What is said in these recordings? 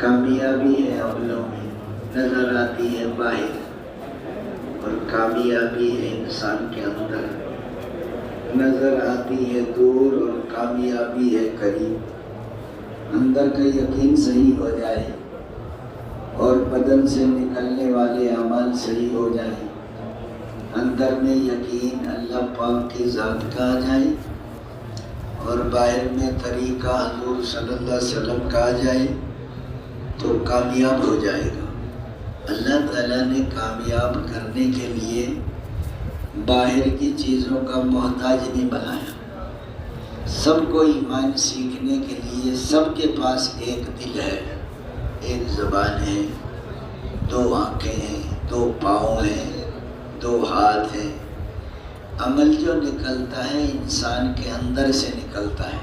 کامیابی ہے عملوں میں، نظر آتی ہے باہر، اور کامیابی ہے انسان کے اندر، نظر آتی ہے دور اور کامیابی ہے قریب۔ اندر کا یقین صحیح ہو جائے اور بدن سے نکلنے والے اعمال صحیح ہو جائیں، اندر میں یقین اللہ پاک کی ذات کا آ جائے اور باہر میں طریقہ حضور صلی اللہ علیہ وسلم کا آ جائے تو کامیاب ہو جائے گا۔ اللہ تعالیٰ نے کامیاب کرنے کے لیے باہر کی چیزوں کا محتاج نہیں بنایا۔ سب کو ایمان سیکھنے کے لیے سب کے پاس ایک دل ہے، ایک زبان ہے، دو آنکھیں ہیں، دو پاؤں ہیں، دو ہاتھ ہیں۔ عمل جو نکلتا ہے انسان کے اندر سے نکلتا ہے،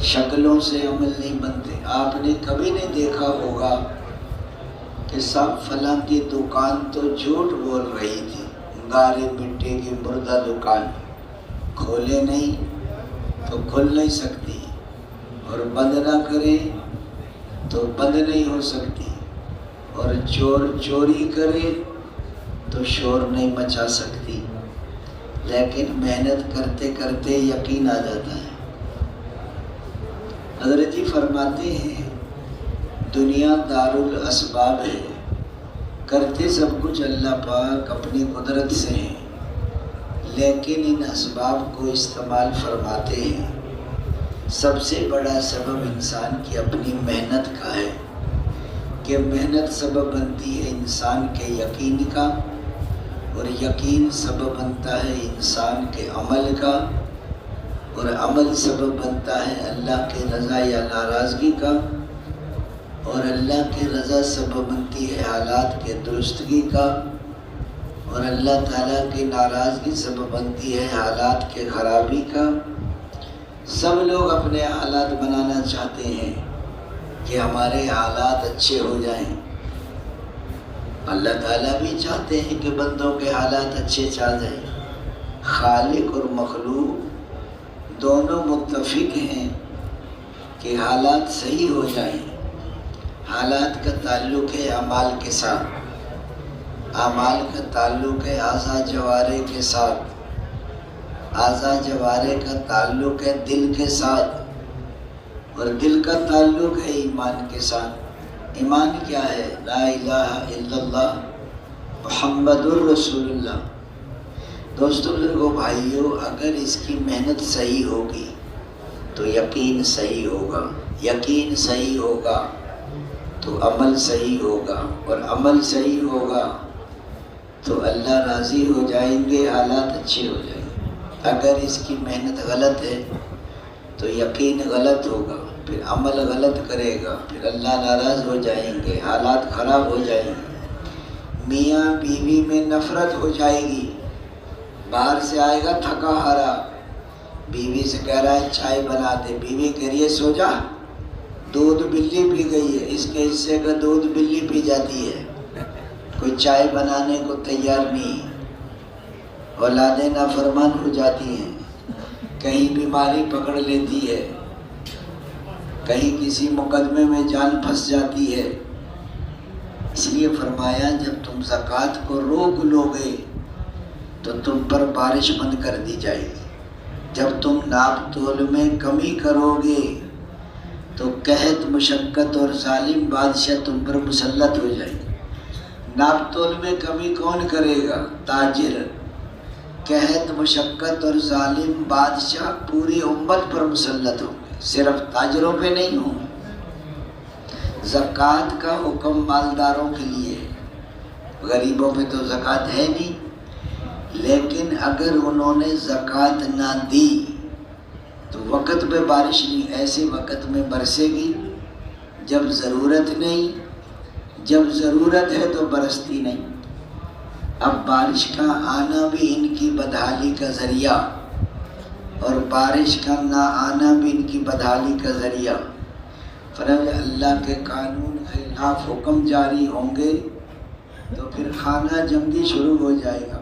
شکلوں سے عمل نہیں بنتے۔ آپ نے کبھی نہیں دیکھا ہوگا کہ صاحب فلاں کی دکان تو جھوٹ بول رہی تھی، گارے مٹی کی مردہ دکان، کھولے نہیں تو کھل نہیں سکتی، اور بند نہ کرے تو بند نہیں ہو سکتی، اور چور چوری کرے تو شور نہیں مچا سکتی، لیکن محنت کرتے کرتے یقین آ جاتا ہے۔ حضرت جی فرماتے ہیں دنیا دارالاسباب ہے، کرتے سب کچھ اللہ پاک اپنی قدرت سے ہیں، لیکن ان اسباب کو استعمال فرماتے ہیں۔ سب سے بڑا سبب انسان کی اپنی محنت کا ہے، کہ محنت سبب بنتی ہے انسان کے یقین کا، اور یقین سبب بنتا ہے انسان کے عمل کا، اور عمل سبب بنتا ہے اللہ کی رضا یا ناراضگی کا، اور اللہ کی رضا سبب بنتی ہے حالات کے درستگی کا، اور اللہ تعالیٰ کی ناراضگی سبب بنتی ہے حالات کے خرابی کا۔ سب لوگ اپنے حالات بنانا چاہتے ہیں کہ ہمارے حالات اچھے ہو جائیں، اللہ تعالیٰ بھی چاہتے ہیں کہ بندوں کے حالات اچھے چل جائیں۔ خالق اور مخلوق دونوں متفق ہیں کہ حالات صحیح ہو جائیں۔ حالات کا تعلق ہے اعمال کے ساتھ، اعمال کا تعلق ہے اعضاء جوارح کے ساتھ، اعضاء جوارح کا تعلق ہے دل کے ساتھ، اور دل کا تعلق ہے ایمان کے ساتھ۔ ایمان کیا ہے؟ لا الہ الا اللہ محمد الرسول اللہ۔ دوستو، بزرگوں، بھائیوں، اگر اس کی محنت صحیح ہوگی تو یقین صحیح ہوگا، یقین صحیح ہوگا تو عمل صحیح ہوگا، اور عمل صحیح ہوگا تو اللہ راضی ہو جائیں گے، حالات اچھے ہو جائیں گے۔ اگر اس کی محنت غلط ہے تو یقین غلط ہوگا، پھر عمل غلط کرے گا، پھر اللہ ناراض ہو جائیں گے، حالات خراب ہو جائیں گے۔ میاں بیوی میں نفرت ہو جائے گی، باہر سے آئے گا تھکا ہارا، بیوی سے کہہ رہا ہے چائے بنا دے، بیوی کہہ رہی ہے سو جا، دودھ بلی پی گئی ہے، اس کے حصے کا دودھ بلی پی جاتی ہے، کوئی چائے بنانے کو تیار نہیں۔ اولادیں نافرمان ہو جاتی ہیں، کہیں بیماری پکڑ لیتی ہے، کہیں کسی مقدمے میں جان پھنس جاتی ہے۔ اس لیے فرمایا جب تم زکوٰۃ کو روک لو گے تو تم پر بارش بند کر دی جائے گی، جب تم ناپ تول میں کمی کرو گے تو قحط، مشقت اور ظالم بادشاہ تم پر مسلط ہو جائے گا۔ ناپ تول میں کمی کون کرے گا؟ تاجر۔ قحط، مشقت اور ظالم بادشاہ پوری امت پر مسلط ہوں گے، صرف تاجروں پہ نہیں ہوں۔ زکوٰۃ کا حکم مالداروں کے لیے، غریبوں پہ تو زکوٰۃ ہے نہیں، لیکن اگر انہوں نے زکوٰۃ نہ دی تو وقت پہ بارش نہیں، ایسے وقت میں برسے گی جب ضرورت نہیں، جب ضرورت ہے تو برستی نہیں۔ اب بارش کا آنا بھی ان کی بدحالی کا ذریعہ، اور بارش کا نہ آنا بھی ان کی بدحالی کا ذریعہ۔ فرمایا اللہ کے قانون خلاف حکم جاری ہوں گے تو پھر خانہ جنگی شروع ہو جائے گا۔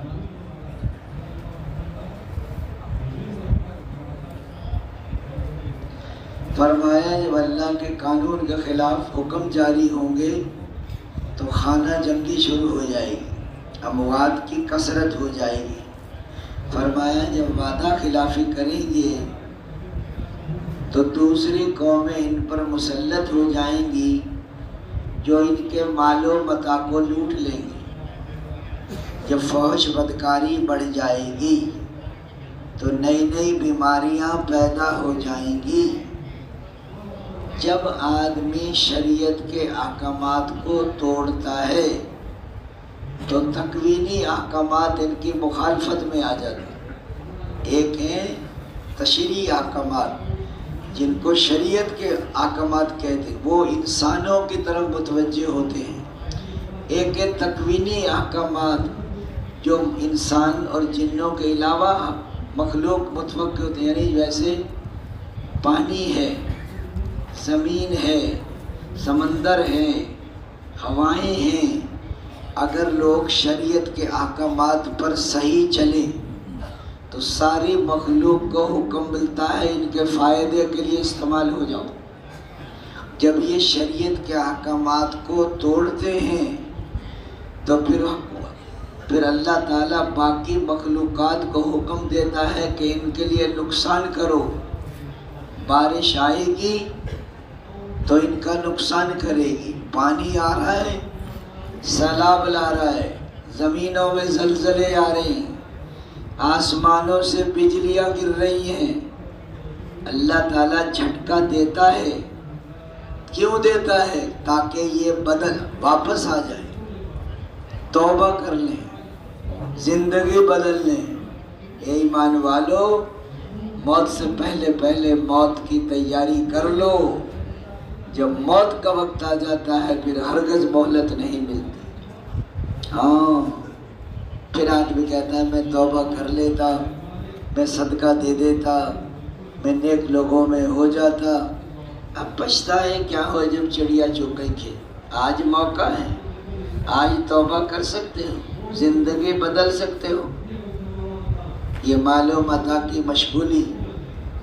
فرمایا جب اللہ کے قانون کے خلاف حکم جاری ہوں گے تو خانہ جنگی شروع ہو جائے گی، اموات کی کثرت ہو جائے گی۔ فرمایا جب وعدہ خلافی کریں گے تو دوسری قومیں ان پر مسلط ہو جائیں گی جو ان کے مال و متاع کو لوٹ لیں گے۔ جب فحش بدکاری بڑھ جائے گی تو نئی نئی بیماریاں پیدا ہو جائیں گی۔ جب آدمی شریعت کے احکامات کو توڑتا ہے تو تکوینی احکامات ان کی مخالفت میں آ جاتے ہیں۔ ایک ہیں تشریعی احکامات جن کو شریعت کے احکامات کہتے ہیں، وہ انسانوں کی طرف متوجہ ہوتے ہیں۔ ایک ہے تکوینی احکامات جو انسان اور جنوں کے علاوہ مخلوق متوقع ہوتے ہیں، یعنی جیسے پانی ہے، زمین ہے، سمندر ہے، ہوائیں ہیں۔ اگر لوگ شریعت کے احکامات پر صحیح چلیں تو ساری مخلوق کو حکم ملتا ہے ان کے فائدے کے لیے استعمال ہو جاؤ۔ جب یہ شریعت کے احکامات کو توڑتے ہیں تو پھر اللہ تعالیٰ باقی مخلوقات کو حکم دیتا ہے کہ ان کے لیے نقصان کرو۔ بارش آئے گی تو ان کا نقصان کرے گی، پانی آ رہا ہے، سیلاب لا رہا ہے، زمینوں میں زلزلے آ رہے ہیں، آسمانوں سے بجلیاں گر رہی ہیں۔ اللہ تعالیٰ جھٹکا دیتا ہے، کیوں دیتا ہے؟ تاکہ یہ بدل واپس آ جائے، توبہ کر لیں، زندگی بدل لیں۔ اے ایمان والو، موت سے پہلے موت کی تیاری کر لو۔ جب موت کا وقت آ جاتا ہے پھر ہرگز مہلت نہیں ملتی۔ ہاں، پھر آدمی کہتا ہے میں توبہ کر لیتا، میں صدقہ دے دیتا، میں نیک لوگوں میں ہو جاتا۔ اب پچھتائے کیا ہو جب چڑیا چگ گئی کھیت۔ آج موقع ہے، آج توبہ کر سکتے ہو، زندگی بدل سکتے ہو۔ یہ مال و متاع کی مشغولی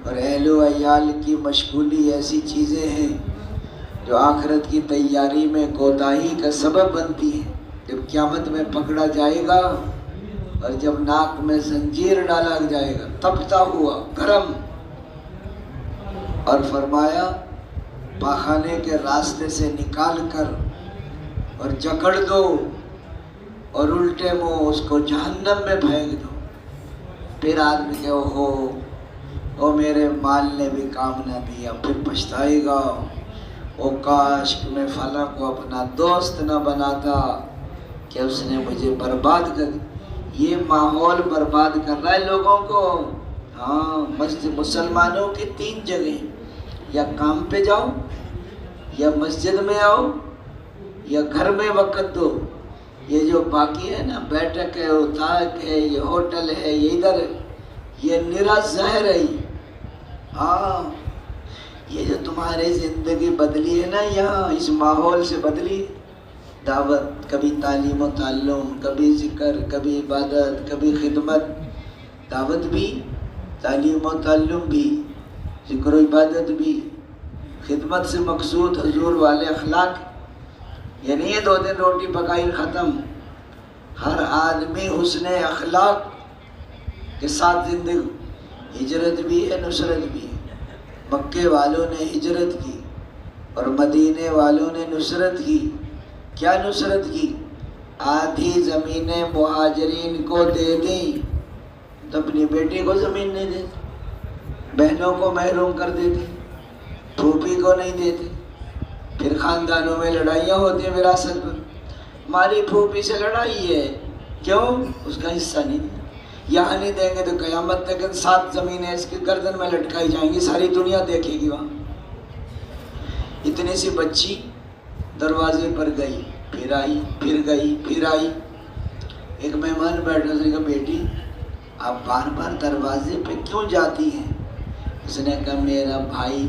اور اہل و عیال کی مشغولی ایسی چیزیں ہیں جو آخرت کی تیاری میں کوتاہی کا سبب بنتی ہیں۔ جب قیامت میں پکڑا جائے گا اور جب ناک میں زنجیر ڈالا جائے گا، تپتا ہوا گرم، اور فرمایا پاخانے کے راستے سے نکال کر اور جکڑ دو اور الٹے منہ اس کو جہنم میں پھینک دو۔ پھر آدمی کہ او میرے مال نے بھی کام نہ دیا، پھر پچھتائے گا، او کاش میں فلاں کو اپنا دوست نہ بناتا کہ اس نے مجھے برباد کر دیا۔ یہ ماحول برباد کر رہا ہے لوگوں کو۔ ہاں، مسلمانوں کی 3 جگہیں، یا کام پہ جاؤ، یا مسجد میں آؤ، یا گھر میں وقت دو۔ یہ جو باقی ہے نا، بیٹھک ہے، اتاق ہے، یہ ہوٹل ہے، یہ ادھر ہے، یہ نرا زہر ہے۔ ہاں، یہ جو تمہاری زندگی بدلی ہے نا یہاں اس ماحول سے بدلی، دعوت، کبھی تعلیم و تعلم، کبھی ذکر، کبھی عبادت، کبھی خدمت۔ دعوت بھی، تعلیم و تعلم بھی، ذکر و عبادت بھی، خدمت سے مقصود حضور والے اخلاق۔ یعنی یہ 2 دن روٹی پکائی ختم۔ ہر آدمی حسن اخلاق کے ساتھ زندگی۔ ہجرت بھی ہے، نصرت بھی ہے۔ مکے والوں نے ہجرت کی اور مدینے والوں نے نصرت کی۔ کیا نصرت کی؟ آدھی زمینیں مہاجرین کو دے دیں تو اپنی بیٹی کو زمین نہیں دیتے، بہنوں کو محروم کر دیتے، پھوپھی کو نہیں دیتے۔ پھر خاندانوں میں لڑائیاں ہوتی ہیں وراثت پر، ہماری پھوپھی سے لڑائی ہے، کیوں؟ اس کا حصہ نہیں دیا۔ یہاں نہیں دیں گے تو قیامت تک 7 زمینیں اس کی گردن میں لٹکائی جائیں گی، ساری دنیا دیکھے گی وہاں۔ اتنی سی بچی دروازے پر گئی، پھر آئی، پھر گئی، پھر آئی۔ ایک مہمان بیٹھا، اس نے کہا بیٹی آپ بار بار دروازے پہ کیوں جاتی ہیں؟ اس نے کہا میرا بھائی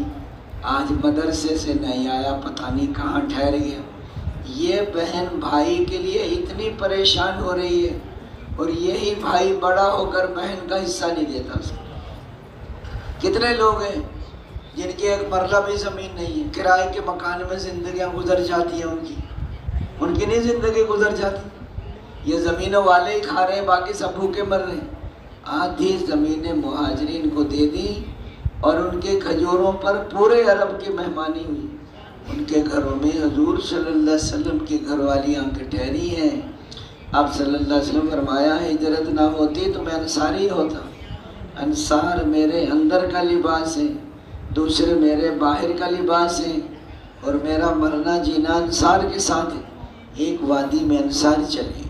آج مدرسے سے نہیں آیا، پتہ نہیں کہاں ٹھہر گیا۔ یہ بہن بھائی کے لیے اتنی پریشان ہو رہی ہے اور یہی بھائی بڑا ہو کر بہن کا حصہ نہیں دیتا اس کو۔ کتنے لوگ ہیں جن کی ایک مرلہ بھی زمین نہیں ہے، کرائے کے مکان میں زندگیاں گزر جاتی ہیں، ان کی نہیں زندگی گزر جاتی، یہ زمینوں والے ہی کھا رہے ہیں، باقی سب بھوکے مر رہے ہیں۔ آدھی زمینیں مہاجرین کو دے دی اور ان کے کھجوروں پر پورے عرب کی مہمانی ہوئی، ان کے گھروں میں حضور صلی اللہ علیہ وسلم کی گھر والی آ کے ٹھہری ہیں۔ آپ صلی اللہ علیہ وسلم فرمایا ہجرت نہ ہوتی تو میں انصاری ہوتا، انصار میرے اندر کا لباس ہے، دوسرے میرے باہر کا لباس ہے، اور میرا مرنا جینا انصار کے ساتھ ہے۔ ایک وادی میں انصار چلے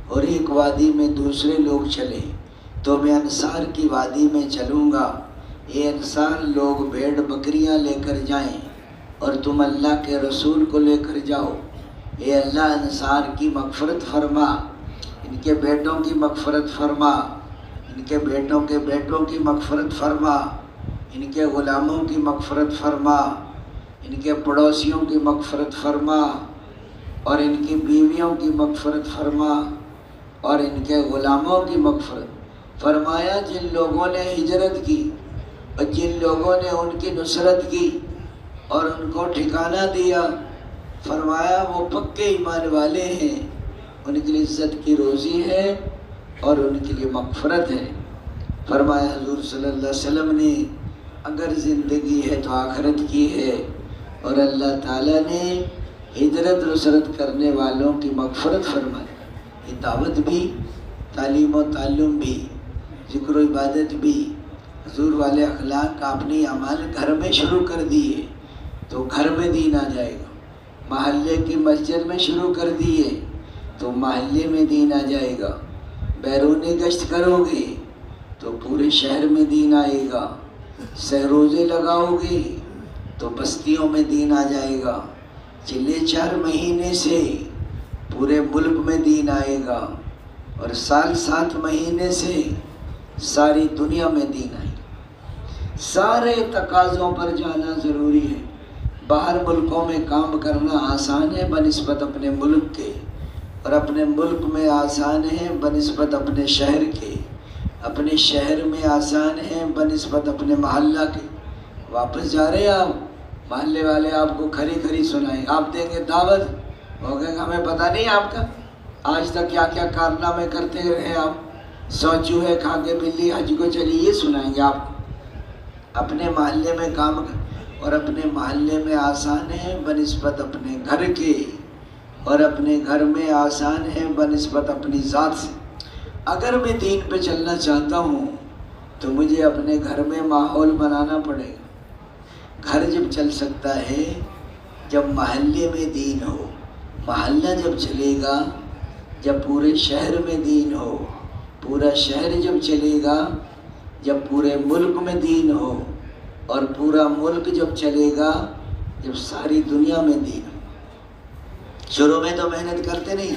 اور ایک وادی میں دوسرے لوگ چلے تو میں انصار کی وادی میں چلوں گا۔ یہ انصار لوگ بھیڑ بکریاں لے کر جائیں اور تم اللہ کے رسول کو لے کر جاؤ۔ اے اللہ انصار کی مغفرت فرما، ان کے بیٹوں کی مغفرت فرما، ان کے بیٹوں کے بیٹوں کی مغفرت فرما، ان کے غلاموں کی مغفرت فرما، ان کے پڑوسیوں کی مغفرت فرما، اور ان کی بیویوں کی مغفرت فرما، اور ان کے غلاموں کی مغفرت فرمایا۔ جن لوگوں نے ہجرت کی اور جن لوگوں نے ان کی نصرت کی اور ان کو ٹھکانہ دیا، فرمایا وہ پکے ایمان والے ہیں، ان کے لیے عزت کی روزی ہے اور ان کے لیے مغفرت ہے۔ فرمایا حضور صلی اللہ علیہ وسلم نے اگر زندگی ہے تو آخرت کی ہے، اور اللہ تعالیٰ نے ہجرت نصرت کرنے والوں کی مغفرت فرمائی۔ یہ دعوت بھی، تعلیم و تعلم بھی، ذکر و عبادت بھی، حضور والے اخلاق اپنی اعمال گھر میں شروع کر دیے تو گھر میں دین آ جائے گا، محلے کی مسجد میں شروع کر دیے تو محلے میں دین آ جائے گا، بیرونی گشت کرو گے تو پورے شہر میں دین آئے گا، سہروزے لگاؤ گے تو بستیوں میں دین آ جائے گا، چلے 4 مہینے سے پورے ملک میں دین آئے گا، اور سال 7 مہینے سے ساری دنیا میں دین آئے گا۔ سارے تقاضوں پر جانا ضروری ہے۔ باہر ملکوں میں کام کرنا آسان ہے بنسبت اپنے ملک کے، اور اپنے ملک میں آسان ہے بنسبت اپنے شہر کے، اپنے شہر میں آسان ہے بنسبت اپنے محلہ کے۔ واپس جا رہے ہیں آپ، محلے والے آپ کو کھری کھری سنائیں، آپ دیں گے دعوت، ہو گئے ہمیں پتہ نہیں آپ کا آج تک کیا کیا کارنامے کرتے رہے آپ، 100 چوہے کھا کے بلی حج کو چلی، یہ سنائیں گے آپ کو۔ اپنے محلے میں کام اور اپنے محلے میں آسان ہے بنسبت اپنے گھر کے، اور اپنے گھر میں آسان ہے بنسبت اپنی ذات سے۔ اگر میں دین پہ چلنا چاہتا ہوں تو مجھے اپنے گھر میں ماحول بنانا پڑے گا۔ گھر جب چل سکتا ہے جب محلے میں دین ہو، محلہ جب چلے گا جب پورے شہر میں دین ہو، پورا شہر جب چلے گا جب پورے ملک میں دین ہو، اور پورا ملک جب چلے گا جب ساری دنیا میں دین ہو۔ شروع میں تو محنت کرتے نہیں،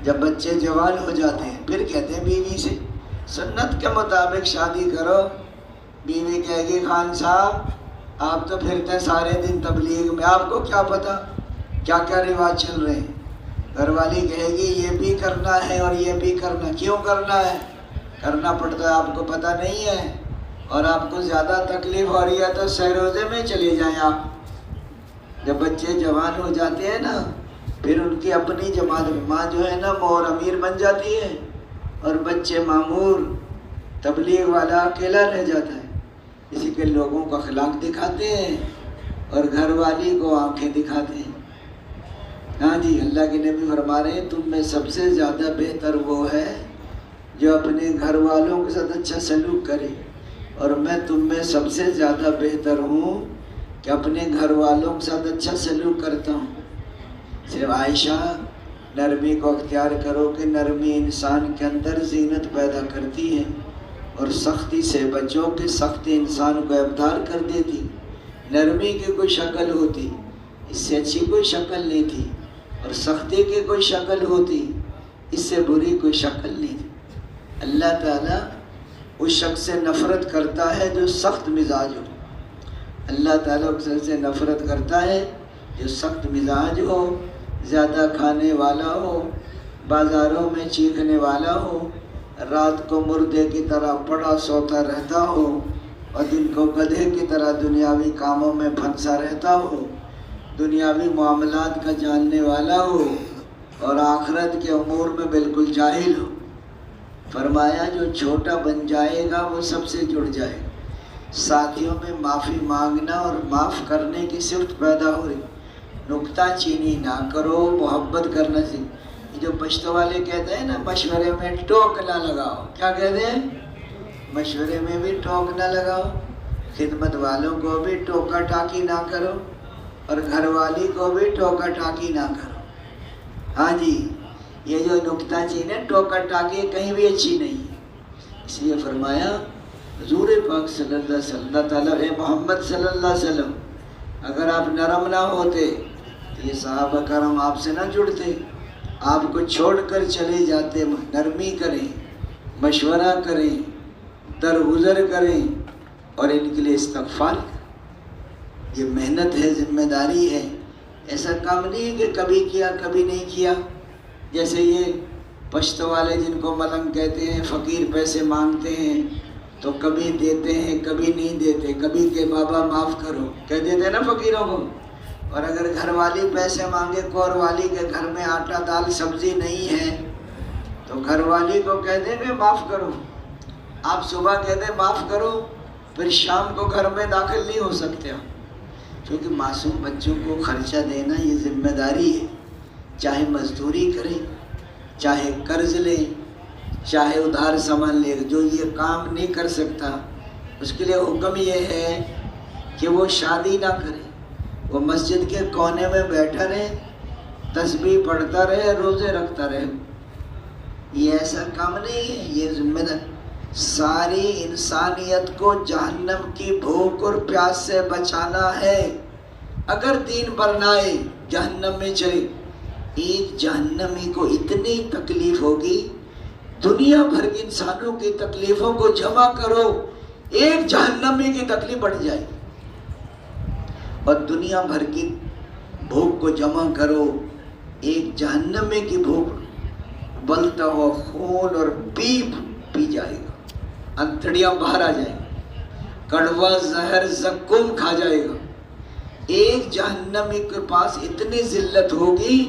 جب بچے جوان ہو جاتے ہیں پھر کہتے ہیں بیوی سے سنت کے مطابق شادی کرو، بیوی کہے گی خان صاحب آپ تو پھرتے سارے دن تبلیغ میں، آپ کو کیا پتہ کیا کیا رواج چل رہے ہیں۔ گھر والی کہے گی یہ بھی کرنا ہے اور یہ بھی کرنا، کیوں کرنا ہے؟ کرنا پڑتا ہے، آپ کو پتہ نہیں ہے، اور آپ کو زیادہ تکلیف ہو رہی ہے تو سہروزے میں چلے جائیں آپ۔ جب بچے جوان ہو جاتے ہیں نا پھر ان کی اپنی جماعت میں ماں جو ہے نا مور امیر بن جاتی ہے، اور بچے معمور، تبلیغ والا اکیلا رہ جاتا ہے۔ اسی کے لوگوں کو اخلاق دکھاتے ہیں اور گھر والی کو آنکھیں دکھاتے ہیں۔ ہاں جی، اللہ کے نبی فرما رہے ہیں تم میں سب سے زیادہ بہتر وہ ہے جو اپنے گھر والوں کے ساتھ اچھا سلوک کرے، اور میں تم میں سب سے زیادہ بہتر ہوں کہ اپنے گھر والوں کے ساتھ اچھا سلوک کرتا ہوں۔ صرف عائشہ نرمی کو اختیار کرو کہ نرمی انسان کے اندر زینت پیدا کرتی ہے، اور سختی سے بچو کہ سختی انسان کو ابتار کر دیتی۔ نرمی کی کوئی شکل ہوتی اس سے اچھی کوئی شکل نہیں تھی، اور سختی کی کوئی شکل ہوتی اس سے بری کوئی شکل نہیں تھی۔ اللہ تعالیٰ اس شخص سے نفرت کرتا ہے جو سخت مزاج ہو، اللہ تعالیٰ اس شخص سے نفرت کرتا ہے جو سخت مزاج ہو، زیادہ کھانے والا ہو، بازاروں میں چیخنے والا ہو، رات کو مردے کی طرح پڑا سوتا رہتا ہو، اور جن کو گدھے کی طرح دنیاوی کاموں میں پھنسا رہتا ہو، دنیاوی معاملات کا جاننے والا ہو اور آخرت کے امور میں بالکل جاہل ہو۔ فرمایا جو چھوٹا بن جائے گا وہ سب سے جڑ جائے گا۔ ساتھیوں میں معافی مانگنا اور معاف کرنے کی صفت پیدا ہو رہی، نکتہ چینی نہ کرو، محبت کرنا سیکھ۔ جو پشتو والے کہتے ہیں نا مشورے میں ٹوک نہ لگاؤ، کیا کہتے ہیں؟ مشورے میں بھی ٹوک نہ لگاؤ، خدمت والوں کو بھی ٹوکا ٹاکی نہ کرو اور گھر والی کو بھی ٹوکا ٹاکی نہ کرو۔ ہاں جی، یہ جو نکتہ چینی ہے ٹوکا ٹاکی کہیں بھی اچھی نہیں ہے۔ اس لیے فرمایا حضور پاک صلی اللہ علیہ وسلم، اللہ تعالیٰ اے محمد صلی اللہ علیہ وسلم، اگر آپ نرم نہ ہوتے تو یہ صحابہ کرام آپ سے نہ جڑتے، آپ کو چھوڑ کر چلے جاتے۔ نرمی کریں، مشورہ کریں، درگزر کریں اور ان کے لیے استغفار کریں۔ یہ محنت ہے، ذمہ داری ہے، ایسا کام نہیں ہے کہ کبھی کیا کبھی نہیں کیا۔ جیسے یہ پشتو والے جن کو ملنگ کہتے ہیں، فقیر پیسے مانگتے ہیں تو کبھی دیتے ہیں کبھی نہیں دیتے، کبھی کہ بابا معاف کرو کہہ دیتے ہیں نا فقیروں کو، اور اگر گھر والی پیسے مانگے، کور والی کے گھر میں آٹا دال سبزی نہیں ہے تو گھر والی کو کہہ دیں کہ معاف کرو۔ آپ صبح کہہ دیں معاف کرو، پھر شام کو گھر میں داخل نہیں ہو سکتے ہو، کیونکہ معصوم بچوں کو خرچہ دینا یہ ذمہ داری ہے، چاہے مزدوری کریں، چاہے قرض لیں، چاہے ادھار سامان لے۔ جو یہ کام نہیں کر سکتا اس کے لیے حکم یہ ہے کہ وہ شادی نہ کرے، وہ مسجد کے کونے میں بیٹھا رہے، تسبیح پڑھتا رہے، روزے رکھتا رہے۔ یہ ایسا کام نہیں ہے، یہ ذمہ داری ساری انسانیت کو جہنم کی بھوک اور پیاس سے بچانا ہے۔ اگر دین پر نہ آئے جہنم میں چلے۔ ایک جہنمی کو اتنی تکلیف ہوگی، دنیا بھر کے انسانوں کی تکلیفوں کو جمع کرو، ایک جہنمی کی تکلیف بڑھ جائے گی، اور دنیا بھر کی بھوک کو جمع کرو، ایک جہنمی کی بھوک بلتا ہوا خون اور پیپ پی جائے گا، انتڑیاں باہر آ جائیں گی، کڑوا زہر زقوم کھا جائے گا۔ ایک جہنمی کے پاس اتنی ذلت ہوگی،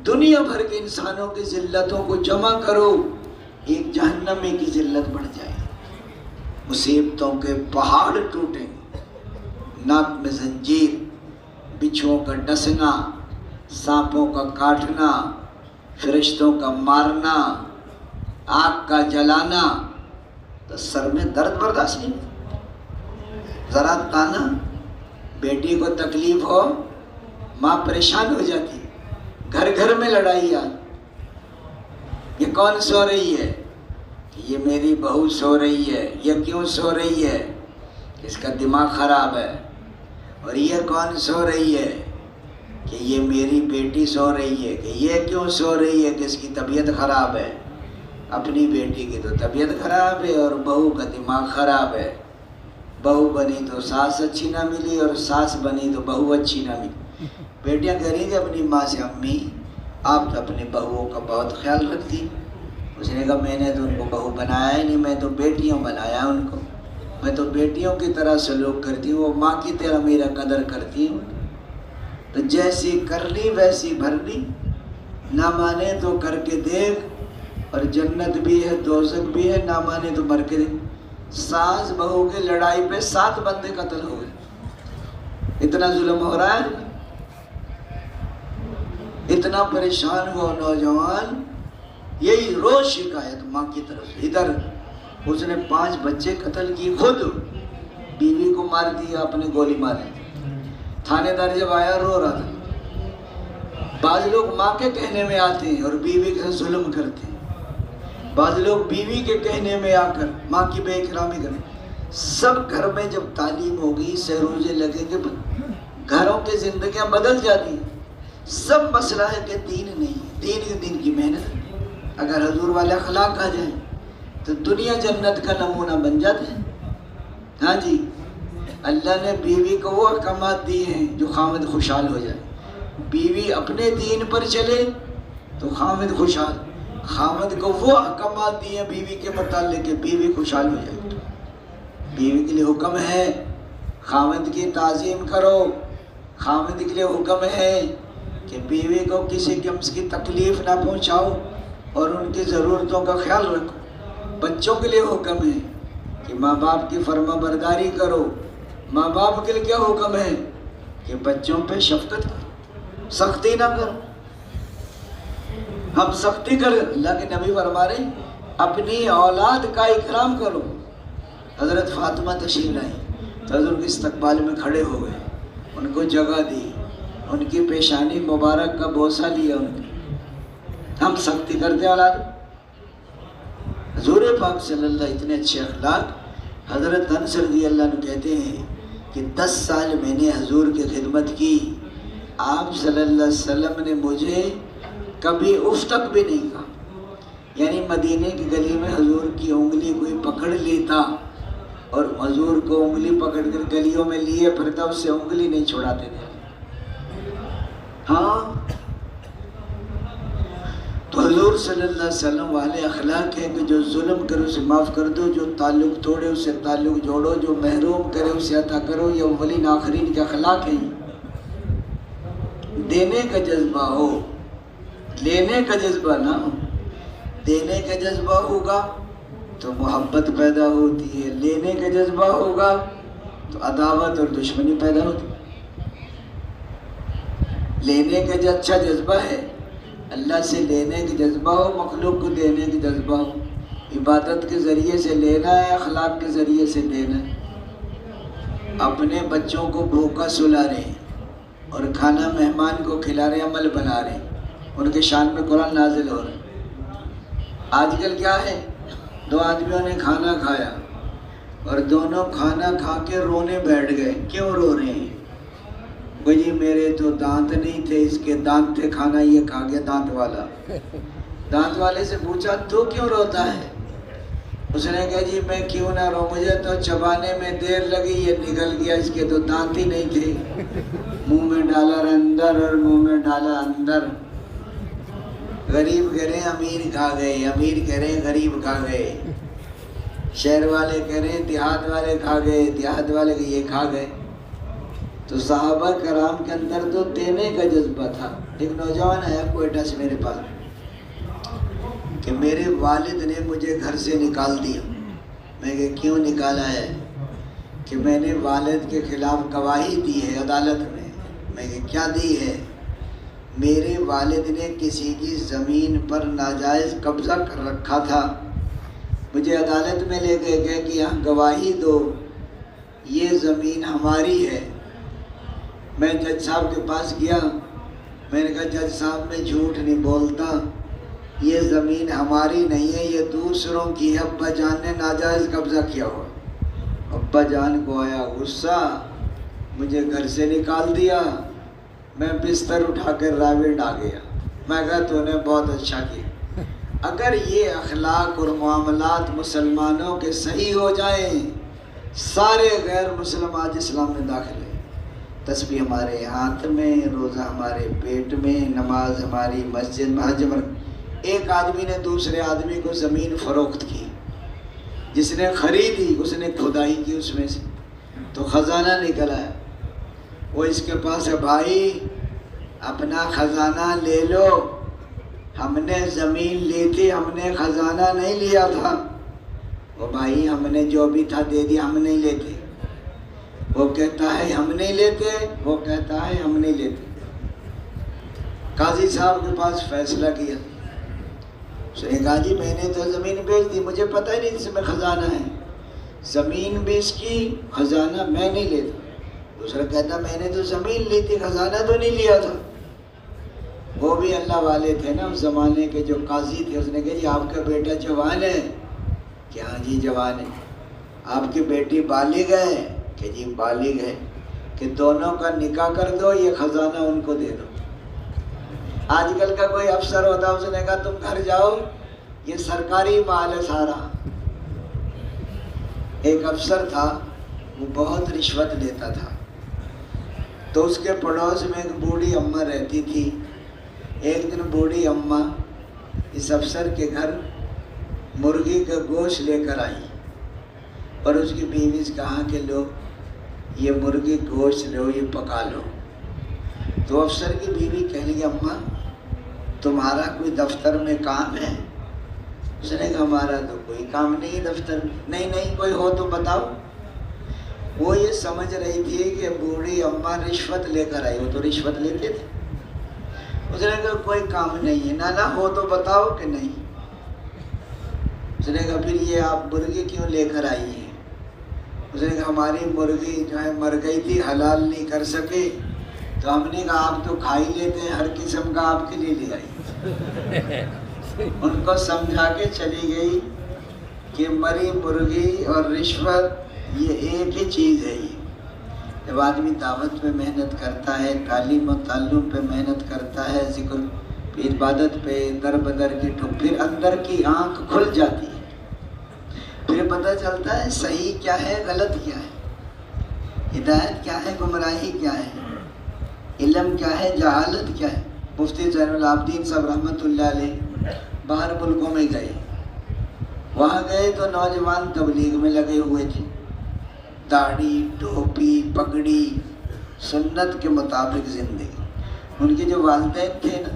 دنیا بھر کے انسانوں کی ذلتوں کو جمع کرو، ایک جہنمی کی ذلت بڑھ جائے گی۔ مصیبتوں کے پہاڑ ٹوٹیں گے، ناک میں زنجیر، بچھوؤں کا ڈسنا، سانپوں کا کاٹنا، فرشتوں کا مارنا، آگ کا جلانا، تو سر میں درد برداشت نہیں۔ ذرا تانا، بیٹی کو تکلیف ہو ماں پریشان ہو جاتی، گھر گھر میں لڑائی آ۔ یہ کون سو رہی ہے؟ یہ میری بہو سو رہی ہے۔ یہ کیوں سو رہی ہے؟ اس کا دماغ خراب ہے۔ اور یہ کون سو رہی ہے؟ کہ یہ میری بیٹی سو رہی ہے۔ کہ یہ کیوں سو رہی ہے؟ کہ اس کی طبیعت خراب ہے۔ اپنی بیٹی کی تو طبیعت خراب ہے اور بہو کا دماغ خراب ہے۔ بہو بنی تو ساس اچھی نہ ملی اور ساس بنی تو بہو اچھی نہ ملی۔ بیٹیاں کہہ رہی تھیں اپنی ماں سے، امی آپ تو اپنی بہوؤں کا بہت خیال رکھتی۔ اس نے کہا میں نے تو ان کو بہو بنایا ہی نہیں، میں تو بیٹیوں بنایا ان کو، میں تو بیٹیوں کی طرح سلوک کرتی ہوں، وہ ماں کی طرح میرا قدر کرتی ہوں۔ تو جیسی کر لی ویسی بھر لی، نہ مانے تو کر کے دیکھ، اور جنت بھی ہے دوزخ بھی ہے، نہ مانے تو مر کے دیکھ۔ ساس بہو کی لڑائی پہ 7 بندے قتل ہو گئے۔ اتنا ظلم ہو رہا ہے، اتنا پریشان ہوا نوجوان، یہی روز شکایت ماں کی طرف سے۔ ادھر اس نے 5 بچے قتل کی، خود بیوی کو مار دیا، اپنے گولی ماری۔ تھانے دار جب آیا رو رہا تھا۔ بعض لوگ ماں کے کہنے میں آتے ہیں اور بیوی کے ظلم کرتے ہیں، بعض لوگ بیوی کے کہنے میں آ کر ماں کی بے احترامی کریں۔ سب گھر میں جب تعلیم ہوگی، سروجے لگیں گے، گھروں کی زندگیاں بدل جاتی ہیں۔ سب مسئلہ ہے کہ دین نہیں، دین کی محنت۔ اگر حضور والے اخلاق آ جائیں تو دنیا جنت کا نمونہ بن جاتے ہیں۔ ہاں جی، اللہ نے بیوی کو وہ احکامات دیے ہیں جو خاوند خوشحال ہو جائے۔ بیوی اپنے دین پر چلے تو خاوند خوشحال، خاوند کو وہ احکامات دیے ہیں بیوی کے متعلق کہ بیوی خوشحال ہو جائے۔ بیوی کے لیے حکم ہے خاوند کی تعظیم کرو، خاوند کے لیے حکم ہے کہ بیوی کو کسی قسم کی تکلیف نہ پہنچاؤ اور ان کی ضرورتوں کا خیال رکھو۔ بچوں کے لیے حکم ہے کہ ماں باپ کی فرما برداری کرو۔ ماں باپ کے لیے کیا حکم ہے کہ بچوں پہ شفقت کرو، سختی نہ کرو۔ ہم سختی کریں، اللہ کے نبی فرما رہے ہیں اپنی اولاد کا اکرام کرو۔ حضرت فاطمہ تشریف لائی تو حضور کے استقبال میں کھڑے ہو گئے، ان کو جگہ دی، ان کی پیشانی مبارک کا بوسہ لیا ان نے۔ ہم سختی کرتے ہیں اولاد۔ حضور پاک صلی اللہ علیہ وسلم اتنے اچھے اخلاق، حضرت انس رضی اللہ عنہ کہتے ہیں کہ 10 سال میں نے حضور کی خدمت کی، آپ صلی اللہ علیہ وسلم نے مجھے کبھی اف تک بھی نہیں کہا۔ یعنی مدینے کی گلی میں حضور کی انگلی کوئی پکڑ لیتا اور حضور کو انگلی پکڑ کر گلیوں میں لیے پھرتا، اس سے انگلی نہیں چھڑاتے تھے۔ ہاں تو حضور صلی اللہ علیہ وسلم والے اخلاق ہے کہ جو ظلم کرے اسے معاف کر دو، جو تعلق توڑے اسے تعلق جوڑو، جو محروم کرے اسے عطا کرو۔ یہ اولین آخرین کے اخلاق ہیں۔ دینے کا جذبہ ہو، لینے کا جذبہ نہ ہو۔ دینے کا جذبہ ہوگا تو محبت پیدا ہوتی ہے، لینے کا جذبہ ہوگا تو عداوت اور دشمنی پیدا ہوتی ہے۔ لینے کا جو اچھا جذبہ ہے، اللہ سے لینے کا جذبہ ہو، مخلوق کو دینے کا جذبہ ہو۔ عبادت کے ذریعے سے لینا ہے، اخلاق کے ذریعے سے دینا ہے۔ اپنے بچوں کو بھوکا سلا رہے ہیں اور کھانا مہمان کو کھلا رہے، عمل بنا رہے ہیں، ان کے شان میں قرآن نازل ہو رہا ہے۔ آج کل کیا ہے، 2 آدمیوں نے کھانا کھایا اور دونوں کھانا کھا کے رونے بیٹھ گئے۔ کیوں رو رہے ہیں؟ وہ جی میرے تو دانت نہیں تھے، اس کے دانت تھے، کھانا یہ کھا گیا دانت والا۔ دانت والے سے پوچھا تو کیوں روتا ہے؟ اس نے کہا جی میں کیوں نہ رو، مجھے تو چبانے میں دیر لگی، یہ نگل گیا، اس کے تو دانت ہی نہیں تھے۔ منہ میں ڈالا اندر اور منہ میں ڈالا اندر۔ غریب کہہ رہے ہیں امیر کھا گئے، امیر کہہ رہے ہیں غریب کھا گئے، شہر والے کہہ رہے ہیں دیہات والے کھا گئے، دیہات والے کہ یہ کھا گئے۔ تو صحابہ کرام کے اندر تو دینے کا جذبہ تھا۔ ایک نوجوان آیا کوئٹہ سے میرے پاس کہ میرے والد نے مجھے گھر سے نکال دیا۔ میں کہ کیوں نکالا ہے؟ کہ میں نے والد کے خلاف گواہی دی ہے عدالت میں۔ میں کہ کیا دی ہے؟ میرے والد نے کسی کی زمین پر ناجائز قبضہ کر رکھا تھا، مجھے عدالت میں لے کے گئے کہ یہاں گواہی دو یہ زمین ہماری ہے۔ میں جج صاحب کے پاس گیا، میں نے کہا جج صاحب میں جھوٹ نہیں بولتا، یہ زمین ہماری نہیں ہے، یہ دوسروں کی ہے، ابا جان نے ناجائز قبضہ کیا ہوا۔ ابا جان کو آیا غصہ، مجھے گھر سے نکال دیا، میں بستر اٹھا کر راویڈ آ گیا۔ میں کہا تو نے بہت اچھا کیا۔ اگر یہ اخلاق اور معاملات مسلمانوں کے صحیح ہو جائیں، سارے غیر مسلم آج اسلام میں داخل ہیں۔ تسبیح ہمارے ہاتھ میں، روزہ ہمارے پیٹ میں، نماز ہماری مسجد میں، حج ہمارے۔ ایک آدمی نے دوسرے آدمی کو زمین فروخت کی، جس نے خریدی اس نے کھدائی کی اس میں سے تو خزانہ نکل آیا۔ وہ اس کے پاس ہے، بھائی اپنا خزانہ لے لو، ہم نے زمین لی تھی، ہم نے خزانہ نہیں لیا تھا۔ وہ بھائی ہم نے جو بھی تھا دے دیا، ہم نہیں لیتے۔ وہ کہتا ہے ہم نہیں لیتے، وہ کہتا ہے ہم نہیں لیتے۔ قاضی صاحب کے پاس فیصلہ کیا، اس نے کہا جی میں نے تو زمین بیچ دی، مجھے پتہ ہی نہیں اس میں خزانہ ہے، زمین بھی اس کی، خزانہ میں نہیں لیتا۔ دوسرا کہتا میں نے تو زمین لی تھی، خزانہ تو نہیں لیا تھا۔ وہ بھی اللہ والے تھے نا اس زمانے کے جو قاضی تھے، اس نے کہا جی آپ کا بیٹا جوان ہے؟ کہ ہاں جی جوان ہے۔ آپ کی بیٹی بالغ ہے؟ کہ جی بالغ ہے۔ کہ دونوں کا نکاح کر دو، یہ خزانہ ان کو دے دو۔ آج کل کا کوئی افسر ہوتا، اس نے کہا تم گھر جاؤ، یہ سرکاری مال ہے سارا۔ ایک افسر تھا، وہ بہت رشوت لیتا تھا، تو اس کے پڑوس میں ایک بوڑھی اماں رہتی تھی۔ ایک دن بوڑھی اماں اس افسر کے گھر مرغی کا گوشت لے کر آئی اور اس کی بیوی سے کہا کہ لو یہ مرغی گوشت لو، یہ پکا لو۔ تو افسر کی بیوی کہنے لگی اماں تمہارا کوئی دفتر میں کام ہے؟ اس نے کہا ہمارا تو کوئی کام نہیں دفتر میں۔ نہیں کوئی ہو تو بتاؤ۔ وہ یہ سمجھ رہی تھی کہ بوڑھی اماں رشوت لے کر آئی، وہ تو رشوت لیتے تھے۔ اس نے کہا کوئی کام نہیں ہے، نانا ہو تو بتاؤ کہ نہیں۔ اس نے کہا پھر یہ آپ مرغی کیوں لے کر آئی ہیں؟ اس نے کہا ہماری مرغی جو ہے مر گئی تھی، حلال نہیں کر سکے، تو ہم نے کہا آپ تو کھا ہی لیتے ہیں، ہر قسم کا آپ کے لیے لے آئی۔ ان کو سمجھا کے چلی گئی کہ مری مرغی اور رشوت یہ ایک ہی چیز ہے۔ یہ جب آدمی دعوت پہ محنت کرتا ہے، تعلیم و تعلم پہ محنت کرتا ہے، ذکر پہ عبادت پہ در بدر کی پھر اندر کی آنکھ کھل جاتی ہے، پھر پتہ چلتا ہے صحیح کیا ہے غلط کیا ہے، ہدایت کیا ہے گمراہی کیا ہے، علم کیا ہے جہالت کیا ہے۔ مفتی زین العابدین صاحب رحمۃ اللہ علیہ باہر ملکوں میں گئے، وہاں گئے تو نوجوان تبلیغ میں لگے ہوئے تھے، داڑھی ٹوپی پگڑی سنت کے مطابق زندگی۔ ان کے جو والدین تھے نا،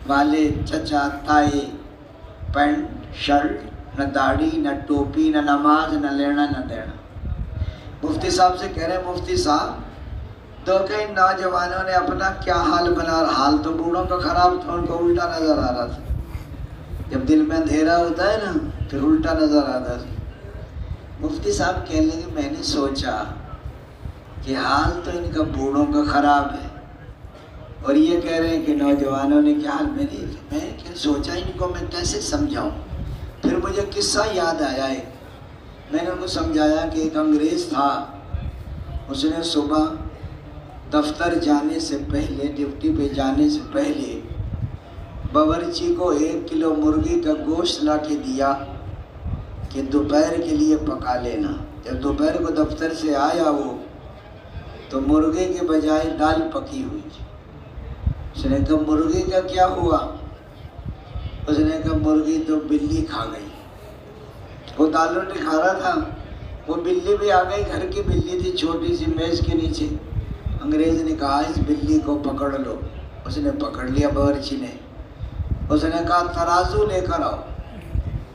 والد چچا تائے، پینٹ شرٹ، نہ داڑھی نہ ٹوپی نہ نماز نہ لینا نہ دینا۔ مفتی صاحب سے کہہ رہے ہیں مفتی صاحب تو کہ ان نوجوانوں نے اپنا کیا حال بنا، حال تو بوڑھوں کا خراب تھا، ان کو الٹا نظر آ رہا تھا۔ جب دل میں اندھیرا ہوتا ہے نا پھر الٹا نظر آتا ہے۔ مفتی صاحب کہنے لگے میں نے سوچا کہ حال تو ان کا بوڑھوں کا خراب ہے اور یہ کہہ رہے ہیں کہ نوجوانوں نے کیا حال، میں سوچا ان کو میں کیسے سمجھاؤں۔ پھر مجھے قصہ یاد آیا ہے، میں نے ان کو سمجھایا کہ ایک انگریز تھا، اس نے صبح دفتر جانے سے پہلے، ڈیوٹی پہ جانے سے پہلے باورچی کو 1 کلو مرغی کا گوشت لا کے دیا کہ دوپہر کے لیے پکا لینا۔ جب دوپہر کو دفتر سے آیا وہ تو مرغے کے بجائے دال پکی ہوئی تھی۔ اس نے کہا مرغی کا کیا ہوا؟ اس نے کہا مرغی تو بلی کھا گئی۔ وہ دال روٹی کھا رہا تھا، وہ بلی بھی آ گئی، گھر کی بلی تھی چھوٹی سی میز کے نیچے۔ انگریز نے کہا اس بلی کو پکڑ لو، اس نے پکڑ لیا باورچی نے۔ اس نے کہا ترازو لے کر آؤ،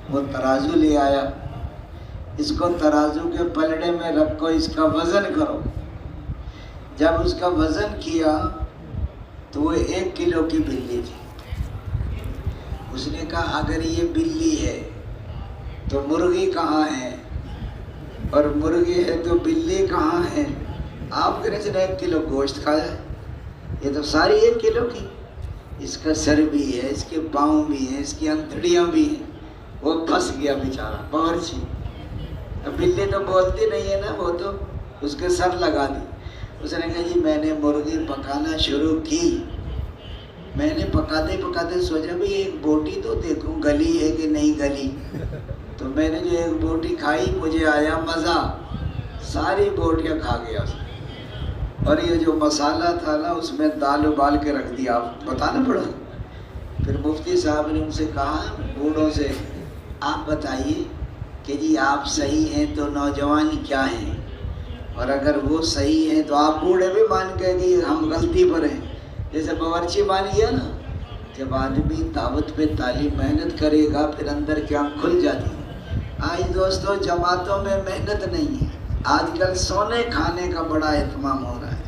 وہ ترازو لے آیا، اس کو ترازو کے پلڑے میں رکھو، اس کا وزن کرو۔ جب اس کا وزن کیا تو وہ 1 کلو کی بلی تھی۔ اس نے کہا اگر یہ بلی ہے تو مرغی کہاں ہے، اور مرغی ہے تو بلی کہاں ہے؟ آپ کہنے سے 1 کلو گوشت کھایا ہے، یہ تو ساری 1 کلو کی، اس کا سر بھی ہے، اس کے پاؤں بھی ہیں، اس کی انتڑیاں بھی ہیں۔ وہ پھنس گیا بیچارہ باورچی۔ اب بلی تو بولتی نہیں ہے نا، وہ تو اس کے سر لگا دی۔ اس نے کہا جی میں نے مرغی پکانا شروع کی، میں نے پکاتے پکاتے سوچا بھی ایک بوٹی تو دیکھوں گلی ہے کہ نہیں گلی، تو میں نے جو 1 بوٹی کھائی مجھے آیا مزہ، ساری بوٹیاں کھا گیا۔ اور یہ جو مسالہ تھا نا اس میں دال ابال کے رکھ دیا، بتانا پڑا۔ پھر مفتی صاحب نے ان سے کہا بوڑھوں سے آپ بتائیے کہ جی آپ صحیح ہیں تو نوجوان کیا ہیں، اور اگر وہ صحیح ہیں تو آپ بوڑھے بھی مان گئے کہ ہم غلطی پر ہیں، جیسے باورچی مان گیا نا۔ جب آدمی دعوت پہ تعلیم محنت کرے گا پھر اندر کی آنکھ کھل جاتی ہے۔ آج دوستوں جماعتوں میں محنت نہیں ہے، آج کل سونے کھانے کا بڑا اہتمام ہو رہا ہے،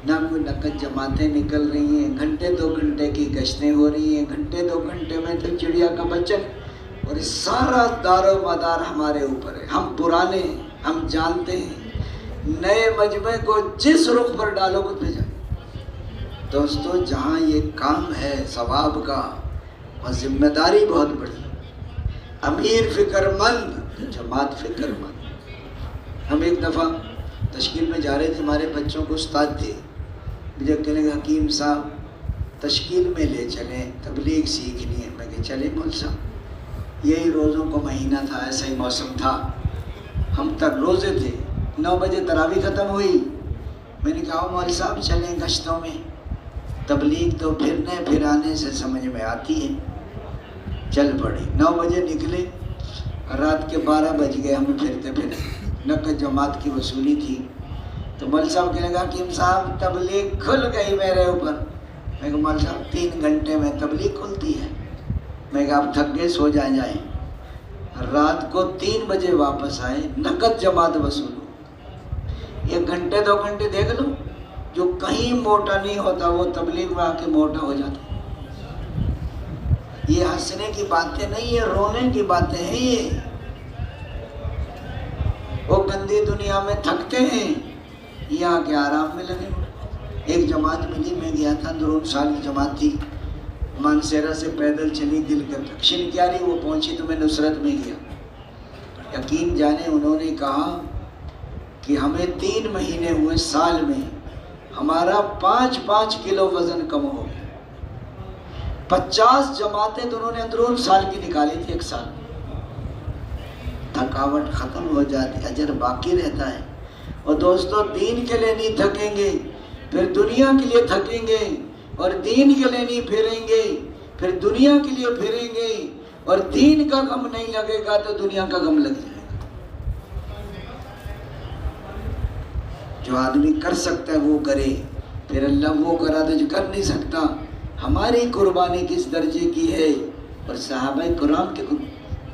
نہ کوئی نقد جماعتیں نکل رہی ہیں، گھنٹے 2 گھنٹے کی گشتیں ہو رہی ہیں، گھنٹے 2 گھنٹے میں تو چڑیا کا بچن، اور یہ سارا دار و مدار ہمارے اوپر ہے۔ ہم پرانے ہیں، ہم جانتے ہیں، نئے مجمع کو جس رخ پر ڈالو گے بھیجا۔ دوستو جہاں یہ کام ہے ثواب کا، وہ ذمہ داری بہت بڑی، امیر فکر مند، جماعت فکر مند۔ ہم ایک دفعہ تشکیل میں جا رہے تھے، ہمارے بچوں کو استاد تھے، مجھے کہنے کہ حکیم صاحب تشکیل میں لے چلیں، تبلیغ سیکھنی ہے۔ میں کہ چلے مول صاحب، یہی روزوں کا مہینہ تھا، ایسا ہی موسم تھا، ہم تک روزے تھے، 9 بجے تراویح ختم ہوئی، میں نے کہا مول صاحب چلیں گشتوں میں، تبلیغ تو پھرنے پھرانے سے سمجھ میں آتی ہے۔ چل پڑے، 9 بجے نکلے، رات کے 12 بج گئے ہمیں پھرتے پھرتے، نقد جماعت کی وصولی تھی، تو مول صاحب کہنے لگا کہ صاحب تبلیغ کھل گئی میرے اوپر۔ میں کہا مول صاحب 3 گھنٹے میں تبلیغ کھلتی ہے؟ میں کہا آپ تھک گئے، سو جائیں۔ رات کو 3 بجے واپس آئے، نقد جماعت وصول ہو۔ 1 گھنٹے 2 گھنٹے دیکھ لو، جو کہیں موٹا نہیں ہوتا وہ تبلیغ میں آ کے موٹا ہو جاتا۔ یہ ہنسنے کی باتیں نہیں، یہ رونے کی باتیں ہیں۔ یہ وہ گندی دنیا میں تھکتے ہیں، یہاں کے آرام میں لگے۔ ایک جماعت ملی، میں گیا تھا، درون سال کی جماعت تھی، مانسیرا سے پیدل چلی، دل کا تکشن کیا رہی، وہ پہنچی تو میں نصرت میں گیا۔ یقین جانے انہوں نے کہا کہ ہمیں 3 مہینے ہوئے سال میں، ہمارا 5 کلو وزن کم ہو گیا۔ 50 جماعتیں تو انہوں نے اندرون سال کی نکالی تھی 1 سال۔ تھکاوٹ ختم ہو جاتی، اجر باقی رہتا ہے۔ اور دوستو دین کے لیے نہیں تھکیں گے پھر دنیا کے لیے تھکیں گے، اور دین کے لیے نہیں پھریں گے پھر دنیا کے لیے پھریں گے، اور دین کا غم نہیں لگے گا تو دنیا کا غم لگ جائے گا۔ جو آدمی کر سکتا ہے وہ کرے، پھر اللہ وہ کرا تو جو کر نہیں سکتا۔ ہماری قربانی کس درجے کی ہے، اور صحابہ کرام کے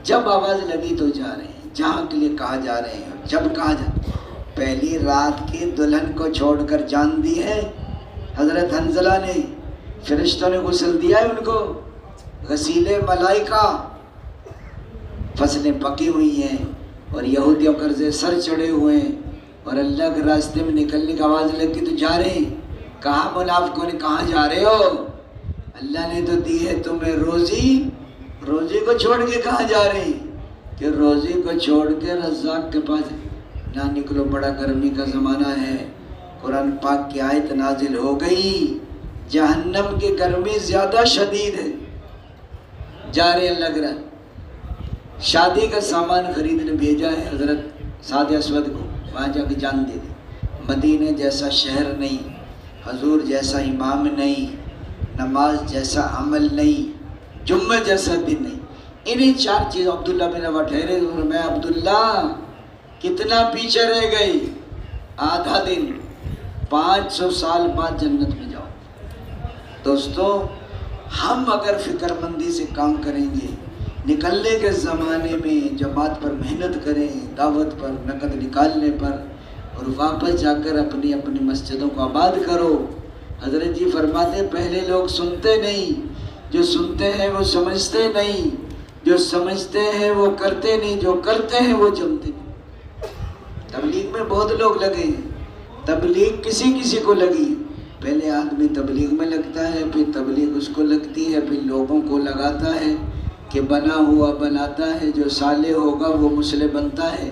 جب آواز لگی تو جا رہے ہیں، جہاں کے لیے کہا جا رہے ہیں، اور جب کہا جا، پہلی رات کی دلہن کو چھوڑ کر جان دی ہے حضرت حنظلہ نے، فرشتوں نے غسل دیا ہے ان کو، غسیل ملائکہ، فصلیں پکی ہوئی ہیں، اور یہودیوں قرضے سر چڑھے ہوئے ہیں، اور اللہ کے راستے میں نکلنے کی آواز لگی تو جا رہے ہیں۔ کہا منافقوں نے، کہاں جا رہے ہو؟ اللہ نے تو دی ہے تمہیں روزی، روزی کو چھوڑ کے کہاں جا رہے ہیں؟ کہ روزی کو چھوڑ کے رزاق کے پاس نہ نکلو، بڑا گرمی کا زمانہ ہے۔ قرآن پاک کی آیت نازل ہو گئی، جہنم کی گرمی زیادہ شدید ہے۔ جا رہے ہیں، لگ رہا شادی کا سامان خریدنے بھیجا ہے حضرت سعد اسود کو، وہاں جا کے جان دے دی۔ مدینہ جیسا شہر نہیں، حضور جیسا امام نہیں، نماز جیسا عمل نہیں، جمعہ جیسا دن نہیں۔ انہیں 4 چیز عبداللہ بن روا ٹھہرے، اور میں عبداللہ کتنا پیچھے رہ گئی؟ آدھا دن، 500 سال بعد جنت میں جاؤ۔ دوستو ہم اگر فکر مندی سے کام کریں گے، نکلنے کے زمانے میں جماعت پر محنت کریں، دعوت پر، نقد نکالنے پر، اور واپس جا کر اپنی اپنی مسجدوں کو آباد کرو۔ حضرت جی فرماتے ہیں پہلے لوگ سنتے نہیں، جو سنتے ہیں وہ سمجھتے نہیں، جو سمجھتے ہیں وہ کرتے نہیں، جو کرتے ہیں وہ جمتے نہیں۔ تبلیغ میں بہت لوگ لگے ہیں، تبلیغ کسی کسی کو لگی، پہلے آدمی تبلیغ میں لگتا ہے، پھر تبلیغ اس کو لگتی ہے، پھر لوگوں کو لگاتا ہے کہ بنا ہوا بناتا ہے، جو صالح ہوگا وہ مسلح بنتا ہے۔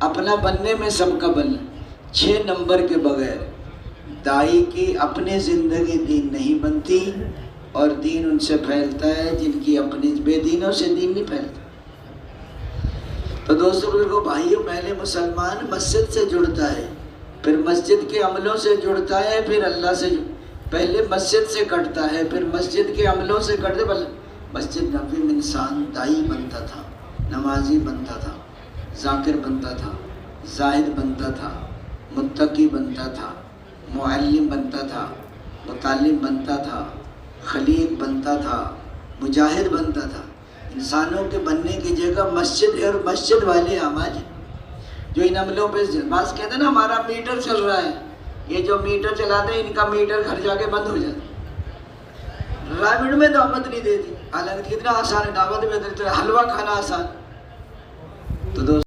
اپنا بننے میں سب کا بننا، 6 نمبر کے بغیر دائی کی اپنی زندگی دین نہیں بنتی، اور دین ان سے پھیلتا ہے جن کی اپنی، بے دینوں سے دین نہیں پھیلتا۔ تو دوستو بزرگوں بھائیوں، پہلے مسلمان مسجد سے جڑتا ہے، پھر مسجد کے عملوں سے جڑتا ہے، پھر اللہ سے پہلے مسجد سے کٹتا ہے، پھر مسجد کے عملوں سے کٹتے۔ مسجد نبوی میں انسان دائی بنتا تھا، نمازی بنتا تھا، ذاکر بنتا تھا، زاہد بنتا تھا، متقی بنتا تھا، معلم بنتا تھا، متعلم بنتا تھا، خلیق بنتا تھا، مجاہد بنتا تھا۔ انسانوں کے بننے کی جگہ مسجد ہے، اور مسجد والے آماج ہیں جو ان عملوں پہ بعض کہتے ہیں نا ہمارا میٹر چل رہا ہے، یہ جو میٹر چلاتے ہیں ان کا میٹر گھر جا کے بند ہو جاتا ہے۔ رابڑ میں دعوت نہیں دیتی، حالانکہ کتنا آسان ہے دعوت میں، حلوہ کھانا آسان۔ تو دوست